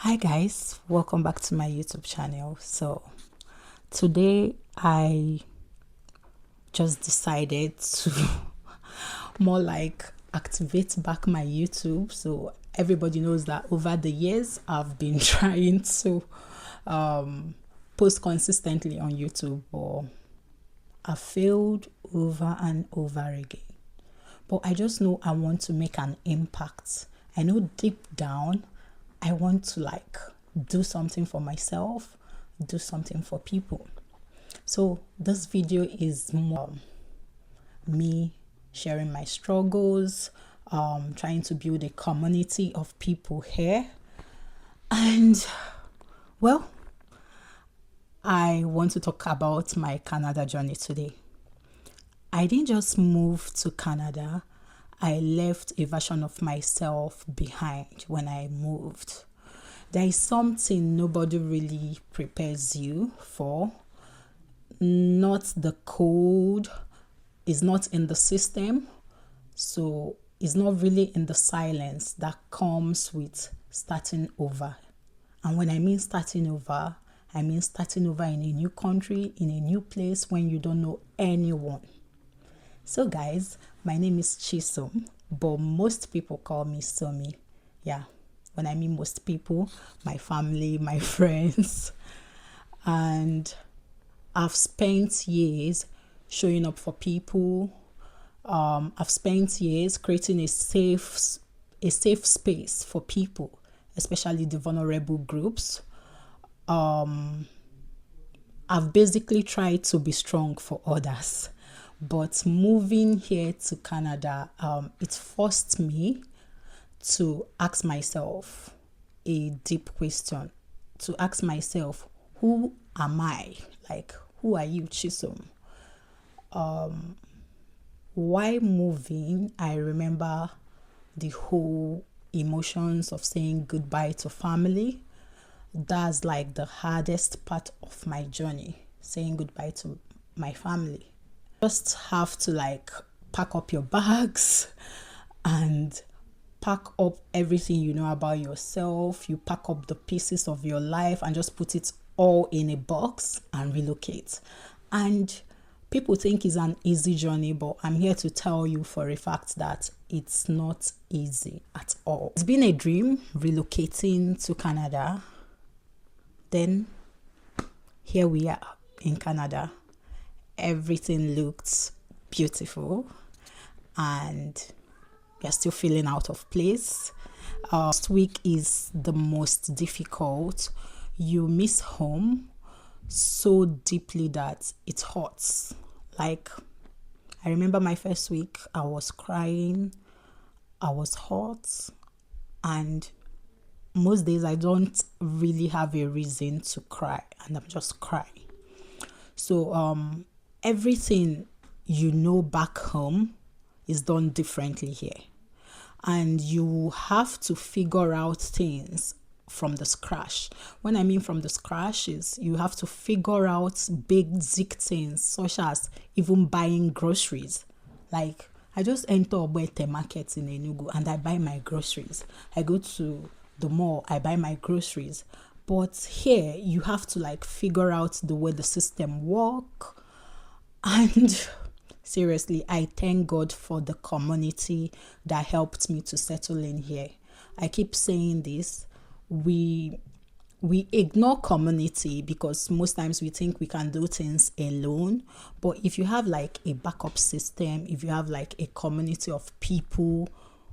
Hi guys, welcome back to my YouTube channel. So today I just decided to more like activate back my YouTube. So everybody knows that over the years I've been trying to post consistently on YouTube, but I failed over and over again. But I just know I want to make an impact. I know deep down I want to do something for myself, do something for people. So this video is more me sharing my struggles, trying to build a community of people here. And well, I want to talk about my Canada journey today. I didn't just move to Canada. I left a version of myself behind when I moved. There is something nobody really prepares you for. Not the code, is not in the system. So it's not really in the silence that comes with starting over. And when I mean starting over, I mean starting over in a new country, in a new place when you don't know anyone. So guys, my name is Chisom, but most people call me Somi. Yeah, when I mean most people, my family, my friends. And I've spent years showing up for people. I've spent years creating a safe space for people, especially the vulnerable groups. I've basically tried to be strong for others. But moving here to Canada, it forced me to ask myself a deep question. To ask myself, who am I? Like, who are you, Chisom? Why moving? I remember the whole emotions of saying goodbye to family. That's like the hardest part of my journey, saying goodbye to my family. Just have to pack up your bags and pack up everything you know about yourself. You pack up the pieces of your life and just put it all in a box and relocate. And people think it's an easy journey, but I'm here to tell you for a fact that it's not easy at all. It's been a dream relocating to Canada. Then here we are in Canada. Everything looked beautiful and you're still feeling out of place. Last week is the most difficult. You miss home so deeply that it hurts. Like, I remember my first week, I was crying, I was hot, and most days I don't really have a reason to cry, and I'm just crying. So everything you know back home is done differently here, and you have to figure out things from the scratch. When I mean from the scratch is you have to figure out basic things such as even buying groceries. Like, I just enter Ogbete market in Enugu and I buy my groceries. I go to the mall, I buy my groceries. But here you have to figure out the way the system work. And seriously, I thank God for the community that helped me to settle in here. I keep saying this. We ignore community because most times we think we can do things alone. But if you have a backup system, if you have a community of people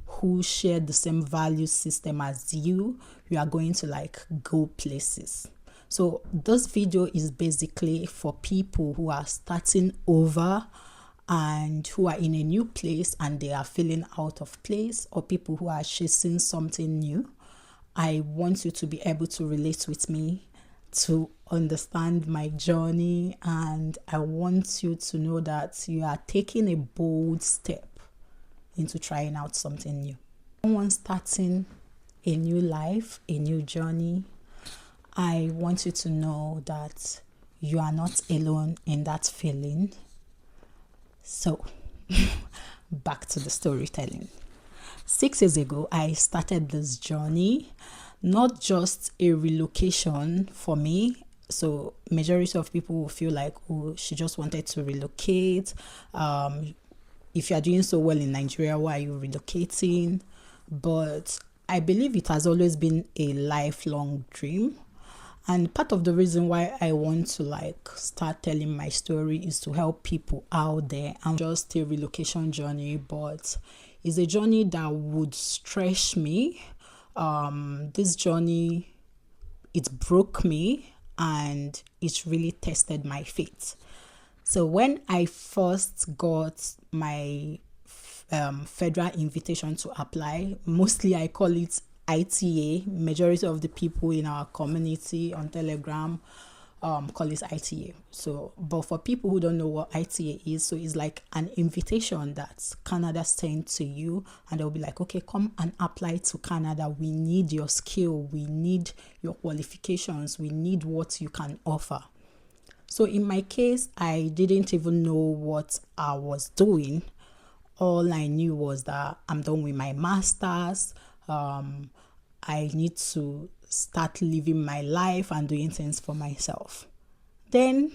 who share the same value system as you are going to go places. So this video is basically for people who are starting over and who are in a new place and they are feeling out of place, or people who are chasing something new. I want you to be able to relate with me, to understand my journey, and I want you to know that you are taking a bold step into trying out something new. Someone starting a new life, a new journey, I want you to know that you are not alone in that feeling. So, back to the storytelling. 6 years ago, I started this journey not just a relocation for me. So majority of people will feel like, oh, she just wanted to relocate. If you are doing so well in Nigeria, why are you relocating? But I believe it has always been a lifelong dream. And part of the reason why I want to like start telling my story is to help people out there, and just a relocation journey, but it's a journey that would stretch me. This journey, it broke me and it really tested my faith. So when I first got my federal invitation to apply, mostly I call it ITA. Majority of the people in our community on Telegram call it ITA. So, but for people who don't know what ITA is, so it's like an invitation that Canada sent to you, and they'll be like, okay, come and apply to Canada. We need your skill, we need your qualifications, we need what you can offer. So in my case, I didn't even know what I was doing. All I knew was that I'm done with my master's. I need to start living my life and doing things for myself. Then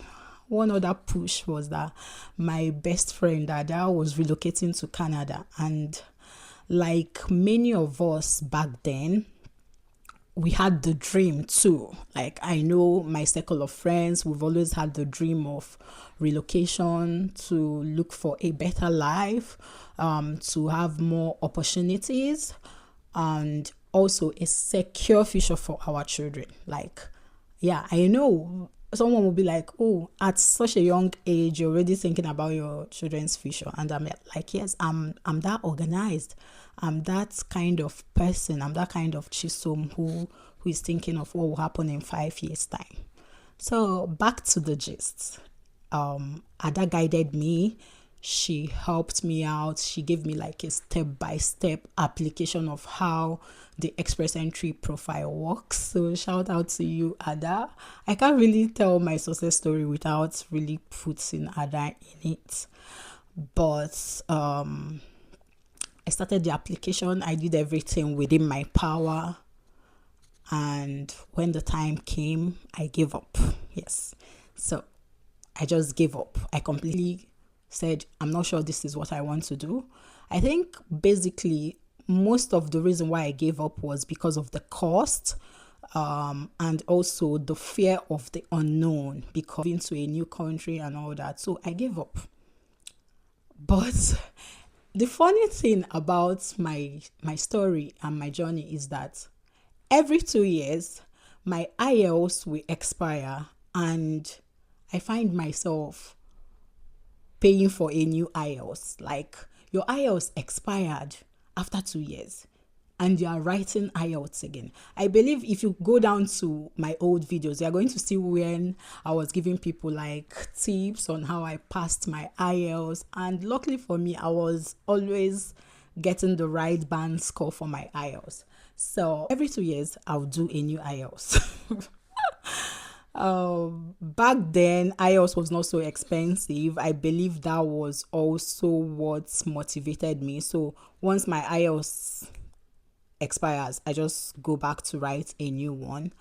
one other push was that my best friend Ada was relocating to Canada, and like many of us back then, we had the dream too. Like, I know my circle of friends, we've always had the dream of relocation to look for a better life, to have more opportunities, and also a secure future for our children. Like, yeah, I know someone will be like, oh, at such a young age, you're already thinking about your children's future. And I'm like, yes, I'm that organized. I'm that kind of person. I'm that kind of chisom who is thinking of what will happen in 5 years' time. So back to the gist. Ada guided me. She helped me out. She gave me like a step-by-step application of how the Express Entry profile works. So shout out to you, Ada. I can't really tell my success story without really putting Ada in it. But I started the application. I did everything within my power. And when the time came, I gave up. Yes. So I just gave up. I completely said, I'm not sure this is what I want to do. I think basically most of the reason why I gave up was because of the cost, and also the fear of the unknown, because into a new country and all that. So I gave up. But the funny thing about my story and my journey is that every 2 years, my IELTS will expire, and I find myself paying for a new IELTS. Like, your IELTS expired after 2 years and you are writing IELTS again. I believe if you go down to my old videos, you're going to see when I was giving people like tips on how I passed my IELTS. And luckily for me, I was always getting the right band score for my IELTS. So every 2 years, I'll do a new IELTS. Back then, IELTS was not so expensive. I believe that was also what motivated me. So once my IELTS expires, I just go back to write a new one.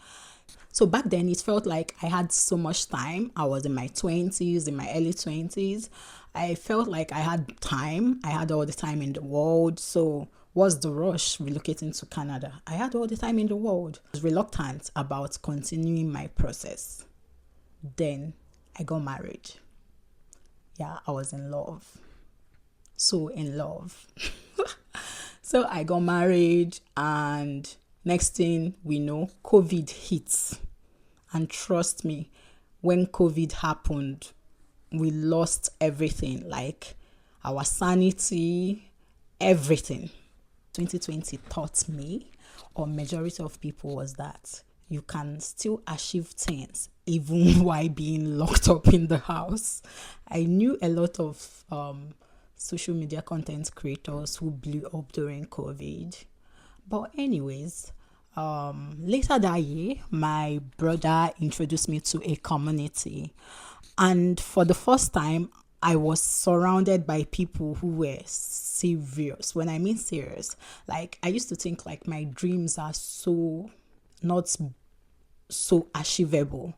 So back then, it felt like I had so much time. I was in my 20s, in my early 20s. I felt like I had time. I had all the time in the world. So what's the rush relocating to Canada? I had all the time in the world. I was reluctant about continuing my process. Then I got married. Yeah, I was in love. So in love. So I got married, and next thing we know, COVID hits. And trust me, when COVID happened, we lost everything, like our sanity, everything. 2020 taught me, or majority of people, was that you can still achieve things even while being locked up in the house. I knew a lot of social media content creators who blew up during COVID. But anyways, later that year, my brother introduced me to a community. And for the first time, I was surrounded by people who were serious. When I mean serious, like, I used to think like my dreams are so not so achievable.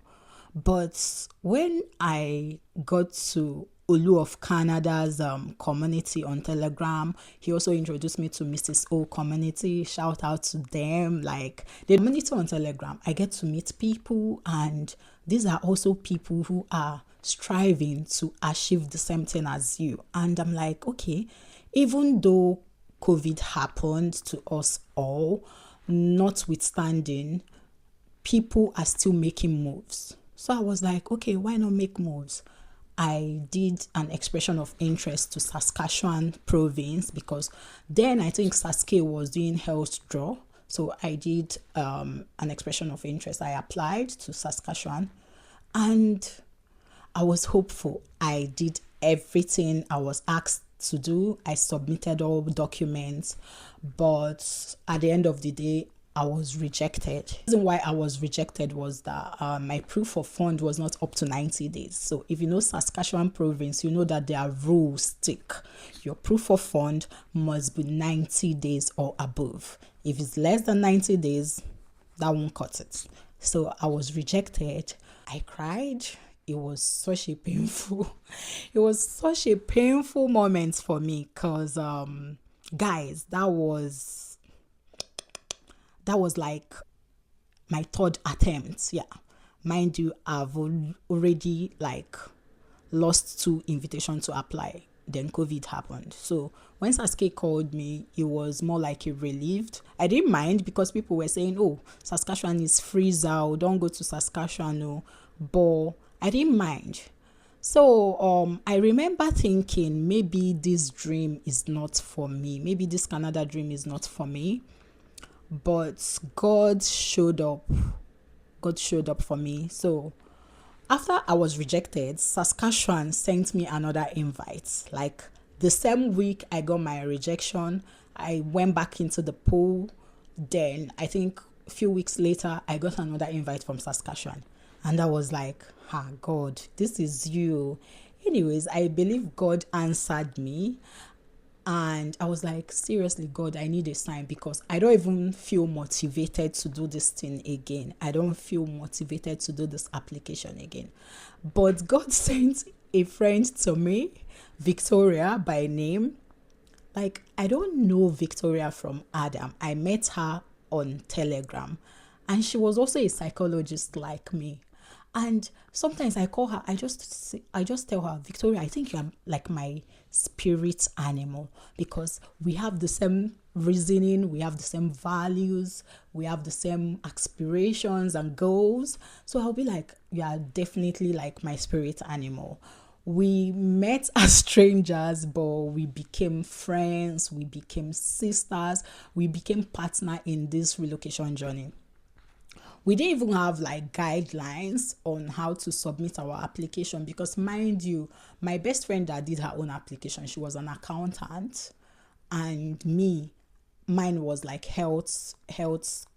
But when I got to Olu of Canada's community on Telegram, he also introduced me to Mrs. O community. Shout out to them. Like the community on Telegram, I get to meet people, and these are also people who are striving to achieve the same thing as you. And I'm like, okay, even though COVID happened to us all, notwithstanding, people are still making moves. So I was like, okay, why not make moves? I did an expression of interest to Saskatchewan province, because then I think Saske was doing health draw. So I did an expression of interest. I applied to Saskatchewan, and I was hopeful. I did everything I was asked to do. I submitted all documents, but at the end of the day, I was rejected. The reason why I was rejected was that my proof of fund was not up to 90 days. So if you know Saskatchewan province, you know that their rules stick. Your proof of fund must be 90 days or above. If it's less than 90 days, that won't cut it. So I was rejected. I cried. It was such a painful moment for me, because guys, that was like my third attempt. Yeah, mind you, I've already like lost 2 invitations to apply. Then COVID happened. So when Sasuke called me, it was more like a relieved. I didn't mind, because people were saying, oh, Saskatchewan is freezer, don't go to Saskatchewan. No. But I didn't mind. So I remember thinking, maybe this dream is not for me. Maybe this Canada dream is not for me. But God showed up. God showed up for me. So after I was rejected, Saskatchewan sent me another invite. Like the same week I got my rejection, I went back into the pool. Then I think a few weeks later, I got another invite from Saskatchewan. And I was like, God, this is you. Anyways, I believe God answered me. And I was like, seriously, God, I need a sign, because I don't even feel motivated to do this thing again. I don't feel motivated to do this application again. But God sent a friend to me, Victoria by name. Like, I don't know Victoria from Adam. I met her on Telegram. And she was also a psychologist like me. And sometimes I call her, I just tell her, Victoria, I think you're like my spirit animal, because we have the same reasoning, we have the same values, we have the same aspirations and goals. So I'll be like, you are definitely like my spirit animal. We met as strangers, but we became friends, we became sisters, we became partner in this relocation journey. We didn't even have like guidelines on how to submit our application, because mind you, my best friend that did her own application, she was an accountant, and mine was like health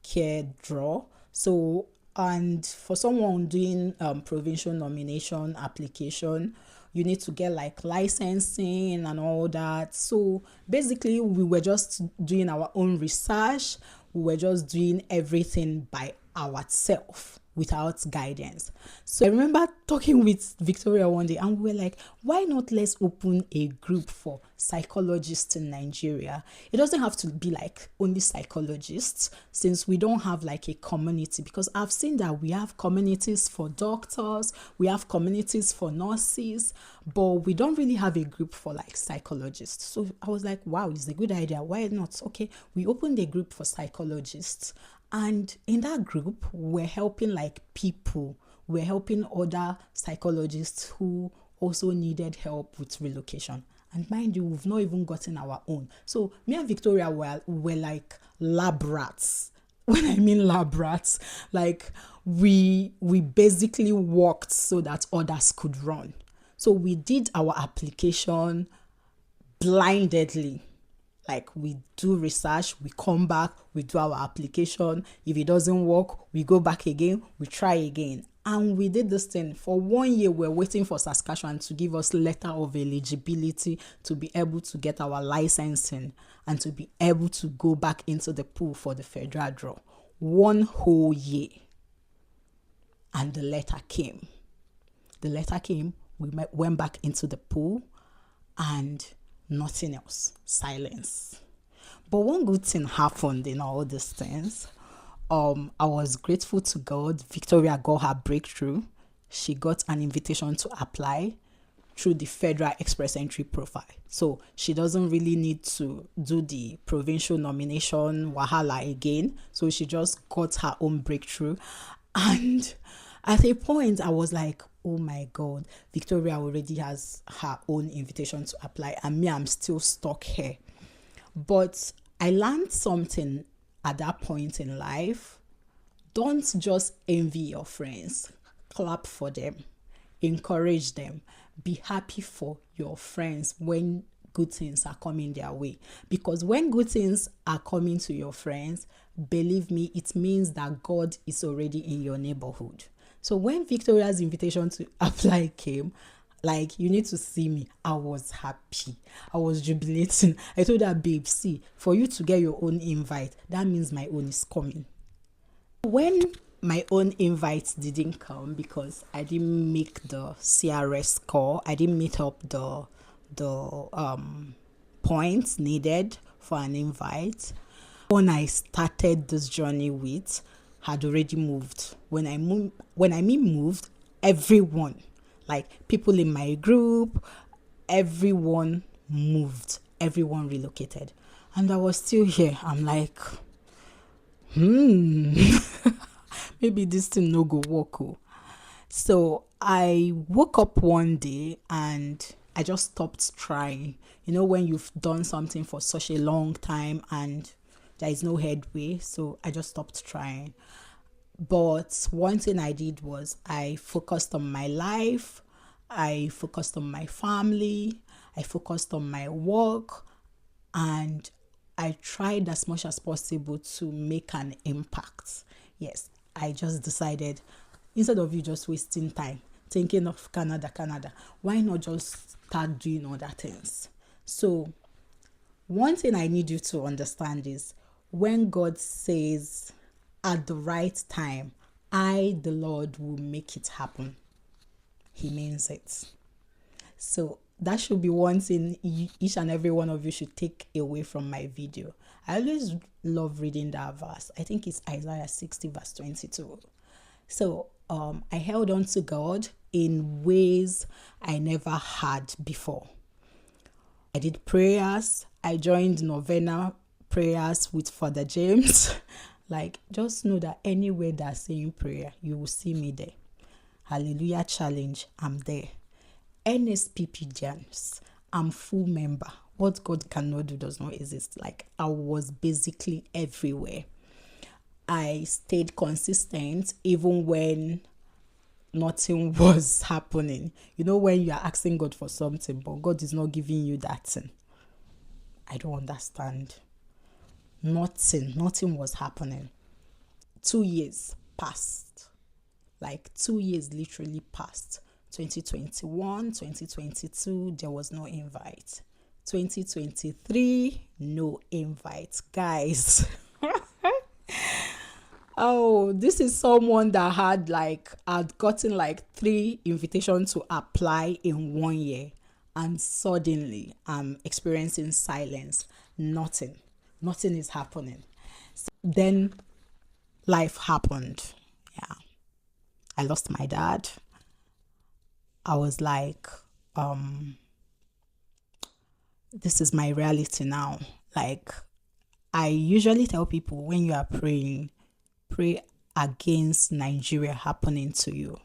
care draw. So, and for someone doing provincial nomination application, you need to get like licensing and all that. So basically we were just doing our own research. We were just doing everything by ourselves without guidance. So I remember talking with Victoria one day, and we were like, why not let's open a group for psychologists in Nigeria? It doesn't have to be like only psychologists, since we don't have like a community, because I've seen that we have communities for doctors, we have communities for nurses, but we don't really have a group for like psychologists. So I was like, wow, it's a good idea. Why not? Okay, we opened a group for psychologists. And in that group, we're helping like people, we're helping other psychologists who also needed help with relocation. And mind you, we've not even gotten our own. So me and Victoria were like lab rats. When I mean lab rats, like we basically worked so that others could run. So we did our application blindedly. Like we do research, we come back, we do our application. If it doesn't work, we go back again, we try again. And we did this thing for 1 year. We're waiting for Saskatchewan to give us letter of eligibility to be able to get our licensing and to be able to go back into the pool for the federal draw. one whole year. And the letter came. We went back into the pool, and nothing else. Silence. But one good thing happened in all these things. I was grateful to God. Victoria got her breakthrough. She got an invitation to apply through the Federal Express Entry profile. So she doesn't really need to do the provincial nomination wahala again. So she just got her own breakthrough. And at a point, I was like, oh my God, Victoria already has her own invitation to apply, and me, I'm still stuck here. But I learned something at that point in life. Don't just envy your friends. Clap for them. Encourage them. Be happy for your friends when good things are coming their way. Because when good things are coming to your friends, believe me, it means that God is already in your neighborhood. So when Victoria's invitation to apply came, like, you need to see me. I was happy. I was jubilating. I told her, babe, see, for you to get your own invite, that means my own is coming. When my own invite didn't come because I didn't make the CRS score, I didn't meet up the points needed for an invite. When I started this journey with had already moved. When I mean moved, everyone, like people in my group, everyone moved, everyone relocated. And I was still here. I'm like, maybe this thing no go work. So I woke up one day and I just stopped trying. You know, when you've done something for such a long time and there is no headway, so I just stopped trying. But one thing I did was I focused on my life, I focused on my family, I focused on my work, and I tried as much as possible to make an impact. Yes, I just decided, instead of you just wasting time thinking of Canada, why not just start doing other things? So one thing I need you to understand is when God says at the right time, I, the Lord, will make it happen, He means it. So that should be one thing each and every one of you should take away from my video. I always love reading that verse. I think it's Isaiah 60 verse 22. So I held on to God in ways I never had before. I did prayers. I joined novena prayers with Father James. Like, just know that anywhere that's saying prayer, you will see me there. Hallelujah Challenge, I'm there. NSPP Jams, I'm full member. What God cannot do does not exist. Like, I was basically everywhere. I stayed consistent even when nothing was happening. You know, when you are asking God for something, but God is not giving you that thing. I don't understand. Nothing was happening. 2 years passed. Like 2 years literally passed. 2021, 2022, there was no invite. 2023, no invite. Guys. Oh, this is someone that had gotten like 3 invitations to apply in 1 year, and suddenly I'm experiencing silence. Nothing is happening. Then life happened. Yeah, I lost my dad. I was like, this is my reality now. Like, I usually tell people, when you are praying, pray against Nigeria happening to you.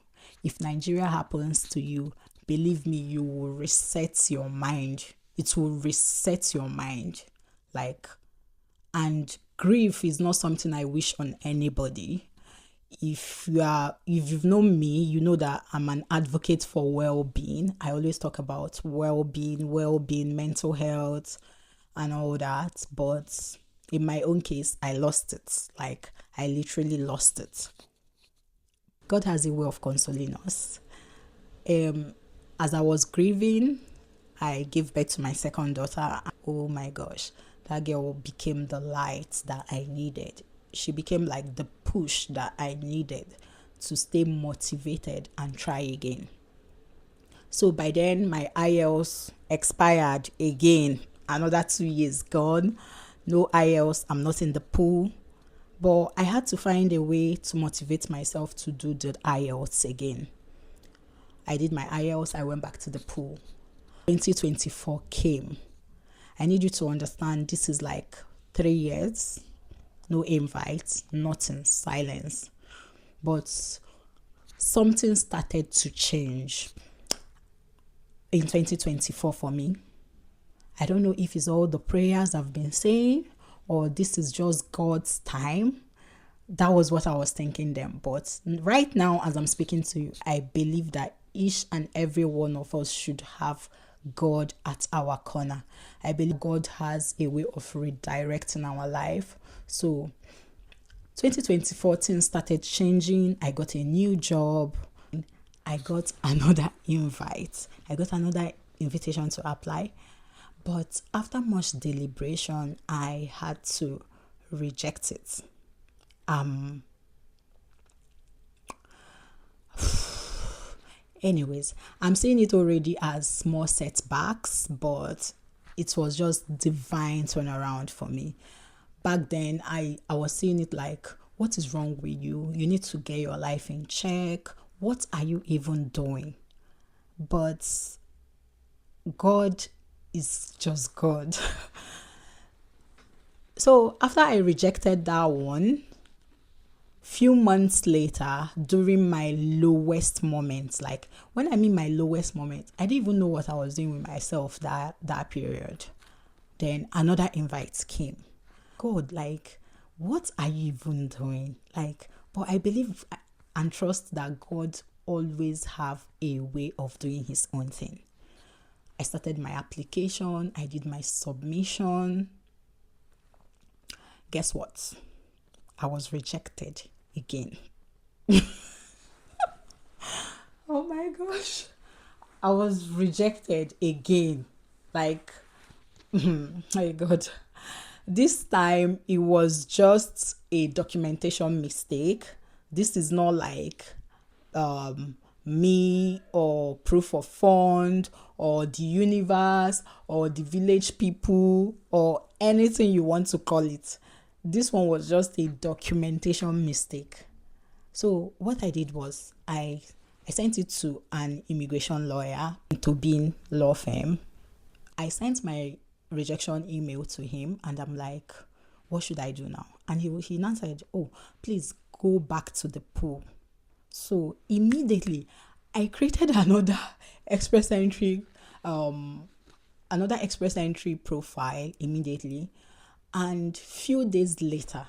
If Nigeria happens to you, believe me, you will reset your mind. It will reset your mind. Like, and grief is not something I wish on anybody. If you've known me, you know that I'm an advocate for well-being. I always talk about well-being, mental health and all that. But in my own case, I lost it. Like, I literally lost it. God has a way of consoling us. As I was grieving, I gave birth to my second daughter. Oh my gosh, that girl became the light that I needed. she became like the push that I needed to stay motivated and try again. So by then, my IELTS expired again. Another 2 years gone. No IELTS. I'm not in the pool. But I had to find a way to motivate myself to do the IELTS again. I did my IELTS. I went back to the pool. 2024 came. I need you to understand this is like 3 years. No invites, nothing, silence. But something started to change in 2024 for me. I don't know if it's all the prayers I've been saying or this is just God's time. That was what I was thinking then. But right now, as I'm speaking to you, I believe that each and every one of us should have God at our corner. I believe God has a way of redirecting our life. So 2024 things started changing. I got a new job. I got another invite. I got another invitation to apply. But after much deliberation, I had to reject it. Anyways, I'm seeing it already as small setbacks, but it was just divine turnaround for me. Back then, I was seeing it like, what is wrong with you? You need to get your life in check. What are you even doing? But God is just God. So after I rejected that one, few months later, during my lowest moments, like when I mean my lowest moments, I didn't even know what I was doing with myself that period. Then another invite came. God, like, what are you even doing? Like, but I believe and trust that God always have a way of doing his own thing. I started my application. I did my submission. Guess what? I was rejected again. Oh my gosh. I was rejected again. Like, my God. This time it was just a documentation mistake. This is not like me or proof of fund or the universe or the village people or anything you want to call it. This one was just a documentation mistake. So what I did was I sent it to an immigration lawyer, to Bean law firm. I sent my rejection email to him and I'm like, what should I do now? And he answered, oh, please go back to the pool. So immediately I created another express entry profile immediately. And few days later,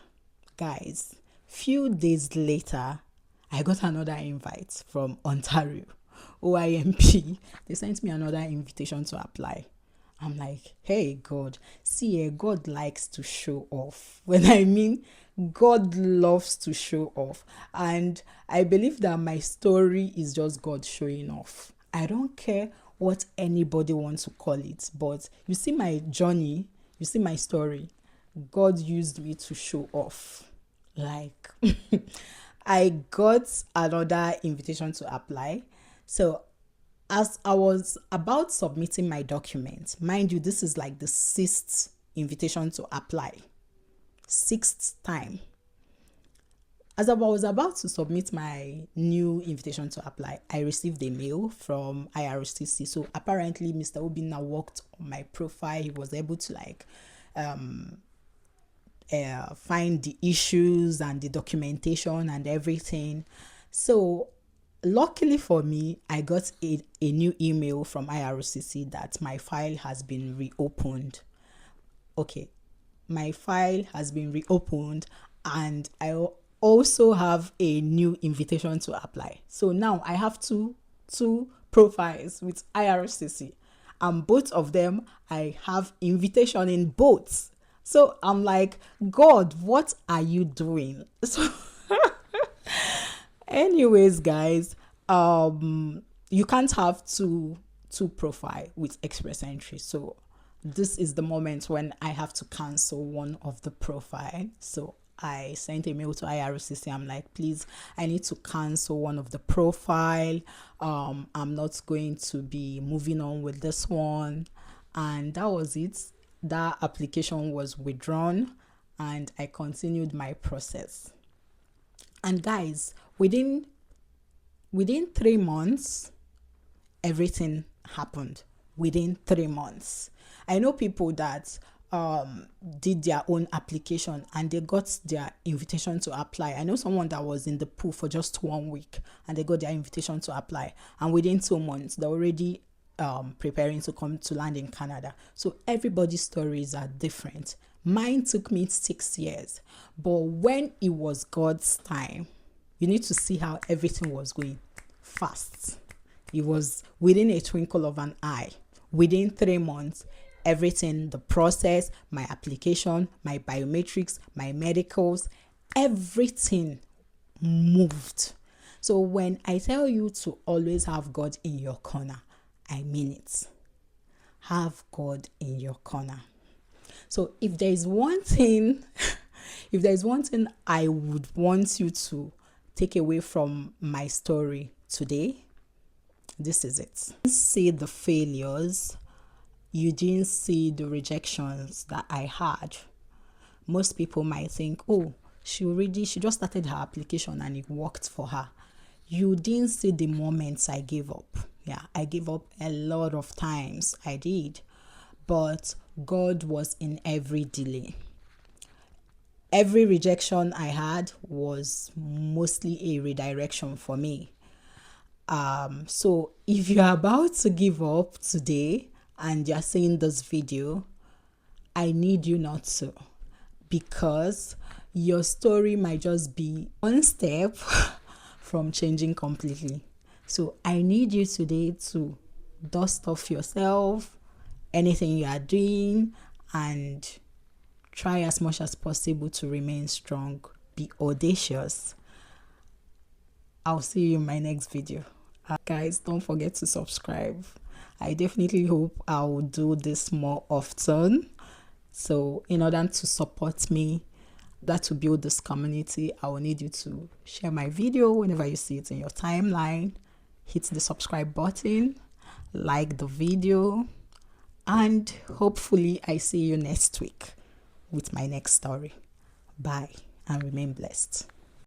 I got another invite from Ontario, OIMP. They sent me another invitation to apply. I'm like, hey, God. See, God likes to show off. When I mean, God loves to show off. And I believe that my story is just God showing off. I don't care what anybody wants to call it. But you see my journey, you see my story. God used me to show off. Like, I got another invitation to apply. So as I was about submitting my documents, mind you, this is like the 6th invitation to apply. 6th time. As I was about to submit my new invitation to apply, I received a mail from IRCC. So apparently Mr. Obinna worked on my profile. He was able to find the issues and the documentation and everything. So luckily for me, I got a new email from IRCC that my file has been reopened. Okay, my file has been reopened and I also have a new invitation to apply. So now I have two profiles with IRCC and both of them I have invitation in both. So I'm like, God, what are you doing? So anyways, guys, you can't have two profile with express entry. So this is the moment when I have to cancel one of the profile. So I sent a mail to IRCC. I'm like, please, I need to cancel one of the profile. I'm not going to be moving on with this one. And that was it. That application was withdrawn and I continued my process. And guys, within 3 months, everything happened. Within 3 months, I know people that did their own application and they got their invitation to apply. I know someone that was in the pool for just 1 week and they got their invitation to apply, and within 2 months they're already preparing to come to land in Canada. So everybody's stories are different. Mine took me 6 years, but when it was God's time, you need to see how everything was going fast. It was within a twinkle of an eye. Within 3 months, everything, the process, my application, my biometrics, my medicals, everything moved. So when I tell you to always have God in your corner, I mean it. Have God in your corner. So if there's one thing I would want you to take away from my story today, this is it. You didn't see the failures, you didn't see the rejections that I had. Most people might think, oh, she just started her application and it worked for her. You didn't see the moments I gave up. Yeah, I gave up a lot of times. I did. But God was in every delay. Every rejection I had was mostly a redirection for me. So if you're about to give up today and you're seeing this video, I need you not to, because your story might just be one step from changing completely. So I need you today to dust off yourself, anything you are doing, and try as much as possible to remain strong. Be audacious. I'll see you in my next video. Guys, don't forget to subscribe. I definitely hope I will do this more often. So in order to support me, to build this community, I will need you to share my video whenever you see it in your timeline. Hit the subscribe button, like the video, and hopefully I see you next week with my next story. Bye and remain blessed.